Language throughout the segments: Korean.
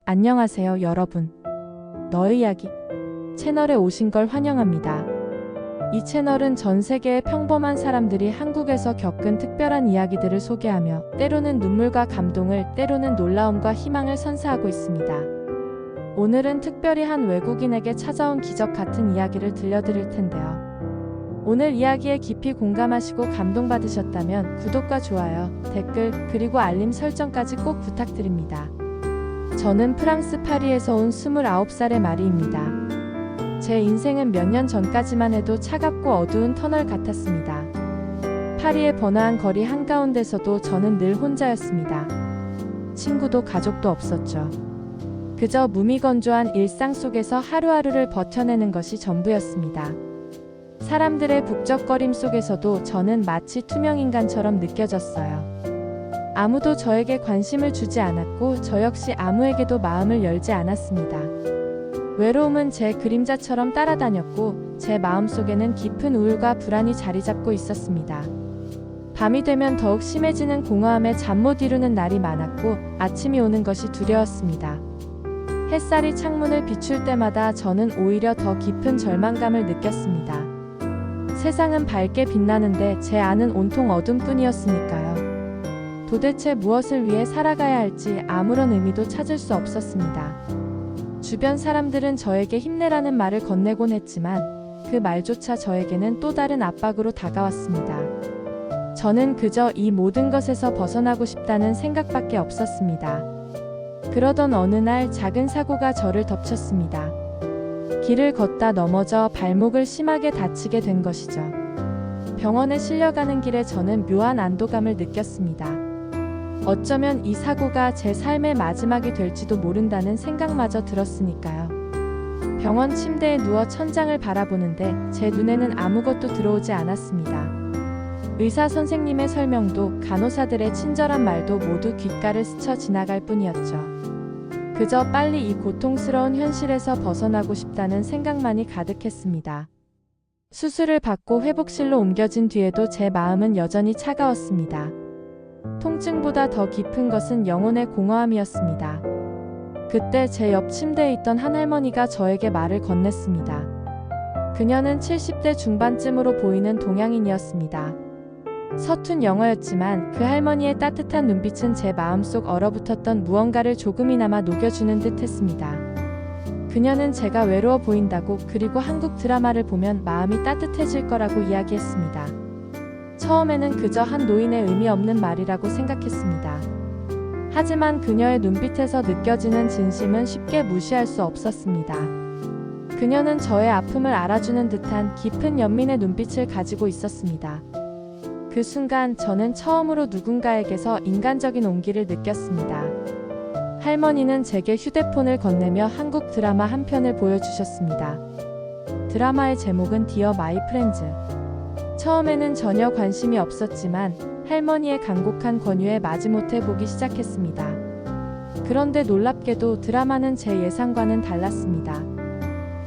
안녕하세요, 여러분. 너의 이야기 채널에 오신 걸 환영합니다. 이 채널은 전 세계의 평범한 사람들이 한국에서 겪은 특별한 이야기들을 소개하며 때로는 눈물과 감동을, 때로는 놀라움과 희망을 선사하고 있습니다. 오늘은 특별히 한 외국인에게 찾아온 기적 같은 이야기를 들려드릴 텐데요. 오늘 이야기에 깊이 공감하시고 감동받으셨다면 구독과 좋아요, 댓글, 그리고 알림 설정까지 꼭 부탁드립니다. 저는 프랑스 파리에서 온 29살의 마리입니다. 제 인생은 몇 년 전까지만 해도 차갑고 어두운 터널 같았습니다. 파리의 번화한 거리 한가운데서도 저는 늘 혼자였습니다. 친구도 가족도 없었죠. 그저 무미건조한 일상 속에서 하루하루를 버텨내는 것이 전부였습니다. 사람들의 북적거림 속에서도 저는 마치 투명인간처럼 느껴졌어요. 아무도 저에게 관심을 주지 않았고 저 역시 아무에게도 마음을 열지 않았습니다. 외로움은 제 그림자처럼 따라다녔고 제 마음속에는 깊은 우울과 불안이 자리 잡고 있었습니다. 밤이 되면 더욱 심해지는 공허함에 잠 못 이루는 날이 많았고 아침이 오는 것이 두려웠습니다. 햇살이 창문을 비출 때마다 저는 오히려 더 깊은 절망감을 느꼈습니다. 세상은 밝게 빛나는데 제 안은 온통 어둠뿐이었으니까요. 도대체 무엇을 위해 살아가야 할지 아무런 의미도 찾을 수 없었습니다. 주변 사람들은 저에게 힘내라는 말을 건네곤 했지만 그 말조차 저에게는 또 다른 압박으로 다가왔습니다. 저는 그저 이 모든 것에서 벗어나고 싶다는 생각밖에 없었습니다. 그러던 어느 날 작은 사고가 저를 덮쳤습니다. 길을 걷다 넘어져 발목을 심하게 다치게 된 것이죠. 병원에 실려가는 길에 저는 묘한 안도감을 느꼈습니다. 어쩌면 이 사고가 제 삶의 마지막이 될지도 모른다는 생각마저 들었으니까요. 병원 침대에 누워 천장을 바라보는데 제 눈에는 아무것도 들어오지 않았습니다. 의사 선생님의 설명도 간호사들의 친절한 말도 모두 귓가를 스쳐 지나갈 뿐이었죠. 그저 빨리 이 고통스러운 현실에서 벗어나고 싶다는 생각만이 가득했습니다. 수술을 받고 회복실로 옮겨진 뒤에도 제 마음은 여전히 차가웠습니다. 통증보다 더 깊은 것은 영혼의 공허함이었습니다. 그때 제 옆 침대에 있던 한 할머니가 저에게 말을 건넸습니다. 그녀는 70대 중반쯤으로 보이는 동양인이었습니다. 서툰 영어였지만 그 할머니의 따뜻한 눈빛은 제 마음속 얼어붙었던 무언가를 조금이나마 녹여주는 듯 했습니다. 그녀는 제가 외로워 보인다고, 그리고 한국 드라마를 보면 마음이 따뜻해질 거라고 이야기했습니다. 처음에는 그저 한 노인의 의미 없는 말이라고 생각했습니다. 하지만 그녀의 눈빛에서 느껴지는 진심은 쉽게 무시할 수 없었습니다. 그녀는 저의 아픔을 알아주는 듯한 깊은 연민의 눈빛을 가지고 있었습니다. 그 순간 저는 처음으로 누군가에게서 인간적인 온기를 느꼈습니다. 할머니는 제게 휴대폰을 건네며 한국 드라마 한 편을 보여주셨습니다. 드라마의 제목은 디어 마이 프렌즈. 처음에는 전혀 관심이 없었지만 할머니의 간곡한 권유에 마지못해 보기 시작했습니다. 그런데 놀랍게도 드라마는 제 예상과는 달랐습니다.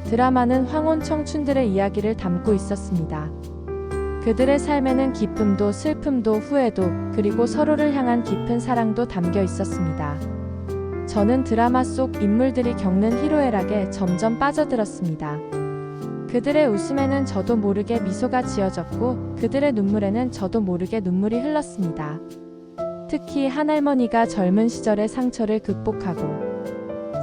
드라마는 황혼 청춘들의 이야기를 담고 있었습니다. 그들의 삶에는 기쁨도 슬픔도 후회도, 그리고 서로를 향한 깊은 사랑도 담겨 있었습니다. 저는 드라마 속 인물들이 겪는 희로애락에 점점 빠져들었습니다. 그들의 웃음에는 저도 모르게 미소가 지어졌고 그들의 눈물에는 저도 모르게 눈물이 흘렀습니다. 특히 한 할머니가 젊은 시절의 상처를 극복하고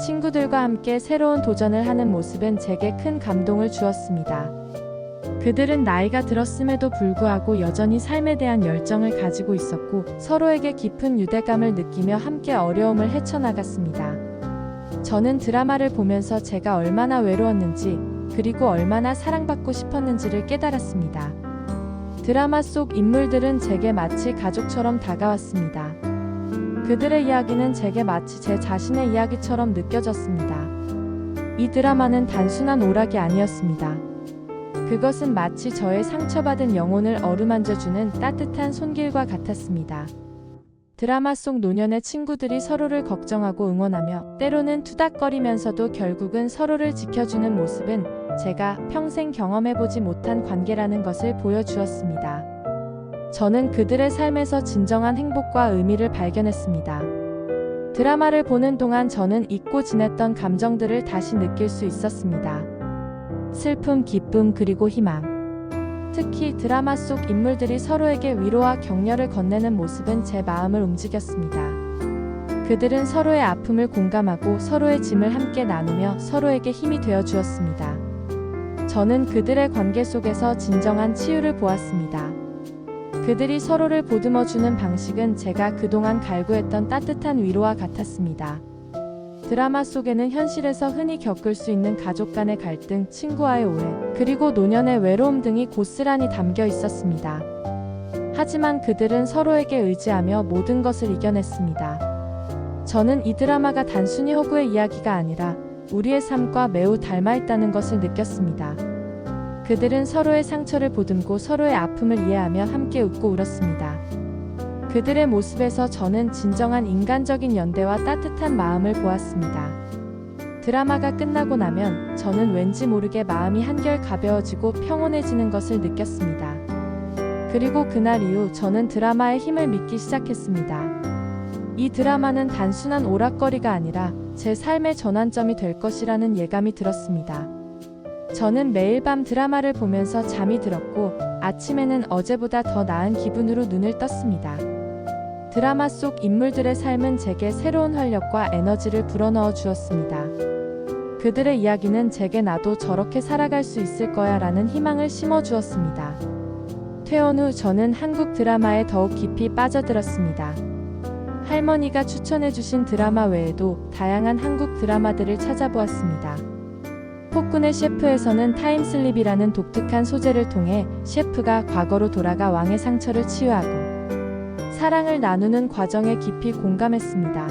친구들과 함께 새로운 도전을 하는 모습은 제게 큰 감동을 주었습니다. 그들은 나이가 들었음에도 불구하고 여전히 삶에 대한 열정을 가지고 있었고 서로에게 깊은 유대감을 느끼며 함께 어려움을 헤쳐나갔습니다. 저는 드라마를 보면서 제가 얼마나 외로웠는지, 그리고 얼마나 사랑받고 싶었는지를 깨달았습니다. 드라마 속 인물들은 제게 마치 가족처럼 다가왔습니다. 그들의 이야기는 제게 마치 제 자신의 이야기처럼 느껴졌습니다. 이 드라마는 단순한 오락이 아니었습니다. 그것은 마치 저의 상처받은 영혼을 어루만져주는 따뜻한 손길과 같았습니다. 드라마 속 노년의 친구들이 서로를 걱정하고 응원하며 때로는 투닥거리면서도 결국은 서로를 지켜주는 모습은 제가 평생 경험해보지 못한 관계라는 것을 보여주었습니다. 저는 그들의 삶에서 진정한 행복과 의미를 발견했습니다. 드라마를 보는 동안 저는 잊고 지냈던 감정들을 다시 느낄 수 있었습니다. 슬픔, 기쁨, 그리고 희망. 특히 드라마 속 인물들이 서로에게 위로와 격려를 건네는 모습은 제 마음을 움직였습니다. 그들은 서로의 아픔을 공감하고 서로의 짐을 함께 나누며 서로에게 힘이 되어 주었습니다. 저는 그들의 관계 속에서 진정한 치유를 보았습니다. 그들이 서로를 보듬어주는 방식은 제가 그동안 갈구했던 따뜻한 위로와 같았습니다. 드라마 속에는 현실에서 흔히 겪을 수 있는 가족 간의 갈등, 친구와의 오해, 그리고 노년의 외로움 등이 고스란히 담겨 있었습니다. 하지만 그들은 서로에게 의지하며 모든 것을 이겨냈습니다. 저는 이 드라마가 단순히 허구의 이야기가 아니라 우리의 삶과 매우 닮아있다는 것을 느꼈습니다. 그들은 서로의 상처를 보듬고 서로의 아픔을 이해하며 함께 웃고 울었습니다. 그들의 모습에서 저는 진정한 인간적인 연대와 따뜻한 마음을 보았습니다. 드라마가 끝나고 나면 저는 왠지 모르게 마음이 한결 가벼워지고 평온해지는 것을 느꼈습니다. 그리고 그날 이후 저는 드라마의 힘을 믿기 시작했습니다. 이 드라마는 단순한 오락거리가 아니라 제 삶의 전환점이 될 것이라는 예감이 들었습니다. 저는 매일 밤 드라마를 보면서 잠이 들었고 아침에는 어제보다 더 나은 기분으로 눈을 떴습니다. 드라마 속 인물들의 삶은 제게 새로운 활력과 에너지를 불어넣어 주었습니다. 그들의 이야기는 제게 나도 저렇게 살아갈 수 있을 거야 라는 희망을 심어 주었습니다. 퇴원 후 저는 한국 드라마에 더욱 깊이 빠져들었습니다. 할머니가 추천해 주신 드라마 외에도 다양한 한국 드라마들을 찾아보았습니다. 폭군의 셰프에서는 타임슬립이라는 독특한 소재를 통해 셰프가 과거로 돌아가 왕의 상처를 치유하고 사랑을 나누는 과정에 깊이 공감했습니다.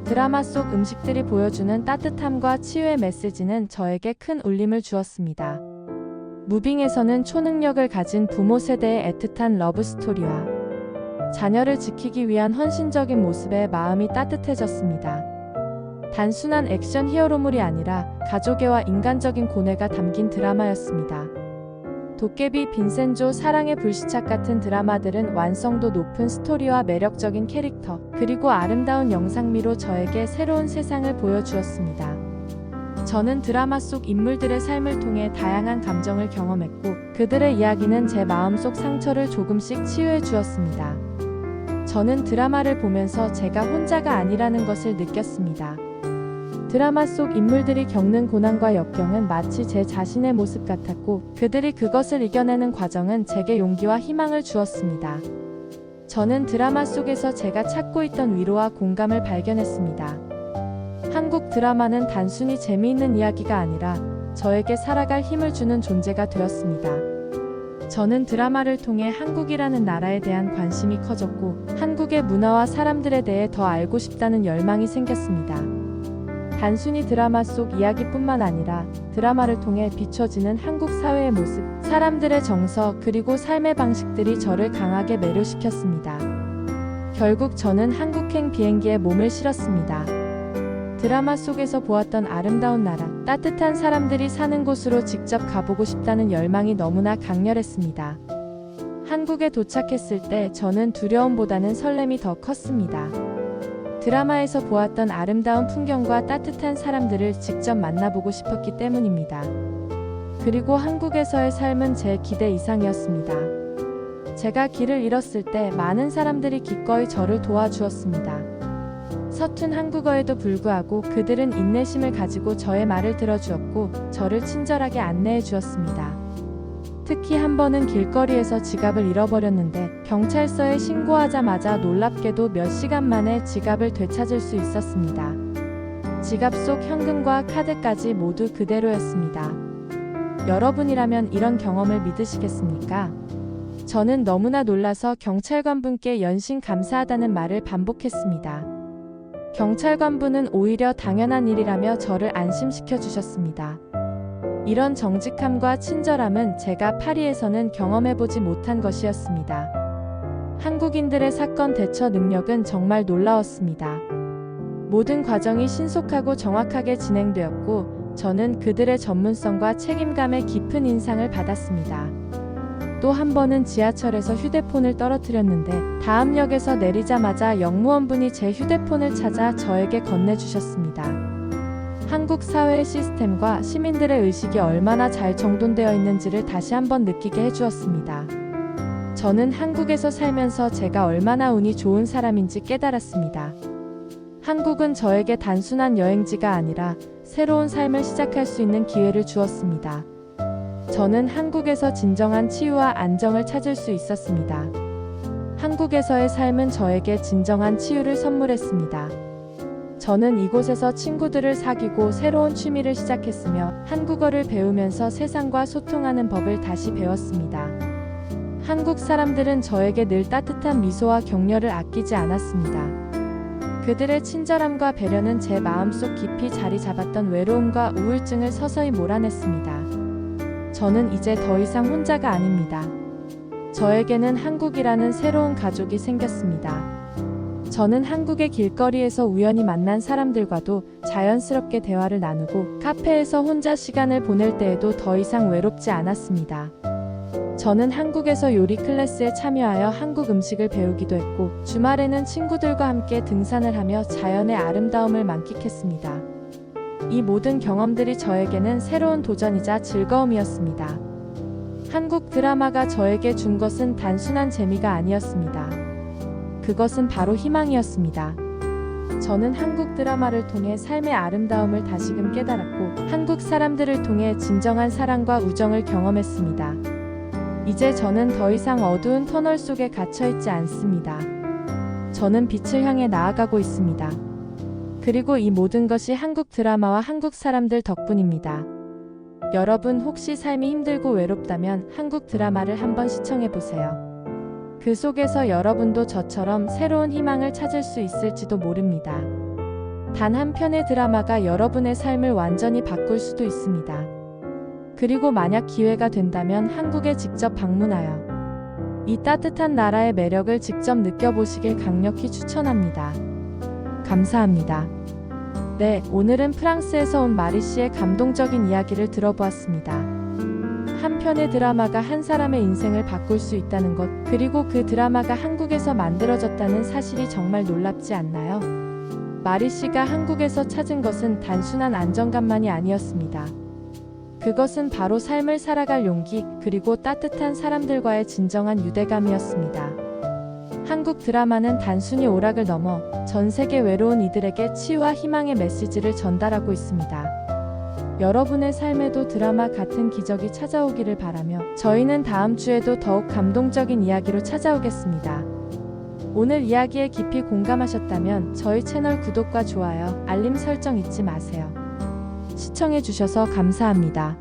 드라마 속 음식들이 보여주는 따뜻함과 치유의 메시지는 저에게 큰 울림을 주었습니다. 무빙에서는 초능력을 가진 부모 세대의 애틋한 러브스토리와 자녀를 지키기 위한 헌신적인 모습에 마음이 따뜻해졌습니다. 단순한 액션 히어로물이 아니라 가족애와 인간적인 고뇌가 담긴 드라마였습니다. 도깨비, 빈센조, 사랑의 불시착 같은 드라마들은 완성도 높은 스토리와 매력적인 캐릭터, 그리고 아름다운 영상미로 저에게 새로운 세상을 보여주었습니다. 저는 드라마 속 인물들의 삶을 통해 다양한 감정을 경험했고, 그들의 이야기는 제 마음속 상처를 조금씩 치유해 주었습니다. 저는 드라마를 보면서 제가 혼자가 아니라는 것을 느꼈습니다. 드라마 속 인물들이 겪는 고난과 역경은 마치 제 자신의 모습 같았고 그들이 그것을 이겨내는 과정은 제게 용기와 희망을 주었습니다. 저는 드라마 속에서 제가 찾고 있던 위로와 공감을 발견했습니다. 한국 드라마는 단순히 재미있는 이야기가 아니라 저에게 살아갈 힘을 주는 존재가 되었습니다. 저는 드라마를 통해 한국이라는 나라에 대한 관심이 커졌고 한국의 문화와 사람들에 대해 더 알고 싶다는 열망이 생겼습니다. 단순히 드라마 속 이야기뿐만 아니라 드라마를 통해 비춰지는 한국 사회의 모습, 사람들의 정서, 그리고 삶의 방식들이 저를 강하게 매료시켰습니다. 결국 저는 한국행 비행기에 몸을 실었습니다. 드라마 속에서 보았던 아름다운 나라, 따뜻한 사람들이 사는 곳으로 직접 가보고 싶다는 열망이 너무나 강렬했습니다. 한국에 도착했을 때 저는 두려움보다는 설렘이 더 컸습니다. 드라마에서 보았던 아름다운 풍경과 따뜻한 사람들을 직접 만나보고 싶었기 때문입니다. 그리고 한국에서의 삶은 제 기대 이상이었습니다. 제가 길을 잃었을 때 많은 사람들이 기꺼이 저를 도와주었습니다. 서툰 한국어에도 불구하고 그들은 인내심을 가지고 저의 말을 들어주었고 저를 친절하게 안내해 주었습니다. 특히 한 번은 길거리에서 지갑을 잃어버렸는데 경찰서에 신고하자마자 놀랍게도 몇 시간 만에 지갑을 되찾을 수 있었습니다. 지갑 속 현금과 카드까지 모두 그대로였습니다. 여러분이라면 이런 경험을 믿으시겠습니까? 저는 너무나 놀라서 경찰관분께 연신 감사하다는 말을 반복했습니다. 경찰관분은 오히려 당연한 일이라며 저를 안심시켜 주셨습니다. 이런 정직함과 친절함은 제가 파리에서는 경험해보지 못한 것이었습니다. 한국인들의 사건 대처 능력은 정말 놀라웠습니다. 모든 과정이 신속하고 정확하게 진행되었고 저는 그들의 전문성과 책임감에 깊은 인상을 받았습니다. 또 한 번은 지하철에서 휴대폰을 떨어뜨렸는데 다음 역에서 내리자마자 역무원분이 제 휴대폰을 찾아 저에게 건네주셨습니다. 한국 사회의 시스템과 시민들의 의식이 얼마나 잘 정돈되어 있는지를 다시 한번 느끼게 해주었습니다. 저는 한국에서 살면서 제가 얼마나 운이 좋은 사람인지 깨달았습니다. 한국은 저에게 단순한 여행지가 아니라 새로운 삶을 시작할 수 있는 기회를 주었습니다. 저는 한국에서 진정한 치유와 안정을 찾을 수 있었습니다. 한국에서의 삶은 저에게 진정한 치유를 선물했습니다. 저는 이곳에서 친구들을 사귀고 새로운 취미를 시작했으며 한국어를 배우면서 세상과 소통하는 법을 다시 배웠습니다. 한국 사람들은 저에게 늘 따뜻한 미소와 격려를 아끼지 않았습니다. 그들의 친절함과 배려는 제 마음속 깊이 자리 잡았던 외로움과 우울증을 서서히 몰아냈습니다. 저는 이제 더 이상 혼자가 아닙니다. 저에게는 한국이라는 새로운 가족이 생겼습니다. 저는 한국의 길거리에서 우연히 만난 사람들과도 자연스럽게 대화를 나누고 카페에서 혼자 시간을 보낼 때에도 더 이상 외롭지 않았습니다. 저는 한국에서 요리 클래스에 참여하여 한국 음식을 배우기도 했고 주말에는 친구들과 함께 등산을 하며 자연의 아름다움을 만끽했습니다. 이 모든 경험들이 저에게는 새로운 도전이자 즐거움이었습니다. 한국 드라마가 저에게 준 것은 단순한 재미가 아니었습니다. 그것은 바로 희망이었습니다. 저는 한국 드라마를 통해 삶의 아름다움을 다시금 깨달았고 한국 사람들을 통해 진정한 사랑과 우정을 경험했습니다. 이제 저는 더 이상 어두운 터널 속에 갇혀있지 않습니다. 저는 빛을 향해 나아가고 있습니다. 그리고 이 모든 것이 한국 드라마와 한국 사람들 덕분입니다. 여러분 혹시 삶이 힘들고 외롭다면 한국 드라마를 한번 시청해보세요. 그 속에서 여러분도 저처럼 새로운 희망을 찾을 수 있을지도 모릅니다. 단 한 편의 드라마가 여러분의 삶을 완전히 바꿀 수도 있습니다. 그리고 만약 기회가 된다면 한국에 직접 방문하여 이 따뜻한 나라의 매력을 직접 느껴보시길 강력히 추천합니다. 감사합니다. 네, 오늘은 프랑스에서 온 마리 씨의 감동적인 이야기를 들어보았습니다. 한 편의 드라마가 한 사람의 인생을 바꿀 수 있다는 것, 그리고 그 드라마가 한국에서 만들어졌다는 사실이 정말 놀랍지 않나요? 마리 씨가 한국에서 찾은 것은 단순한 안정감만이 아니었습니다. 그것은 바로 삶을 살아갈 용기, 그리고 따뜻한 사람들과의 진정한 유대감이었습니다. 한국 드라마는 단순히 오락을 넘어 전 세계 외로운 이들에게 치유와 희망의 메시지를 전달하고 있습니다. 여러분의 삶에도 드라마 같은 기적이 찾아오기를 바라며 저희는 다음 주에도 더욱 감동적인 이야기로 찾아오겠습니다. 오늘 이야기에 깊이 공감하셨다면 저희 채널 구독과 좋아요, 알림 설정 잊지 마세요. 시청해주셔서 감사합니다.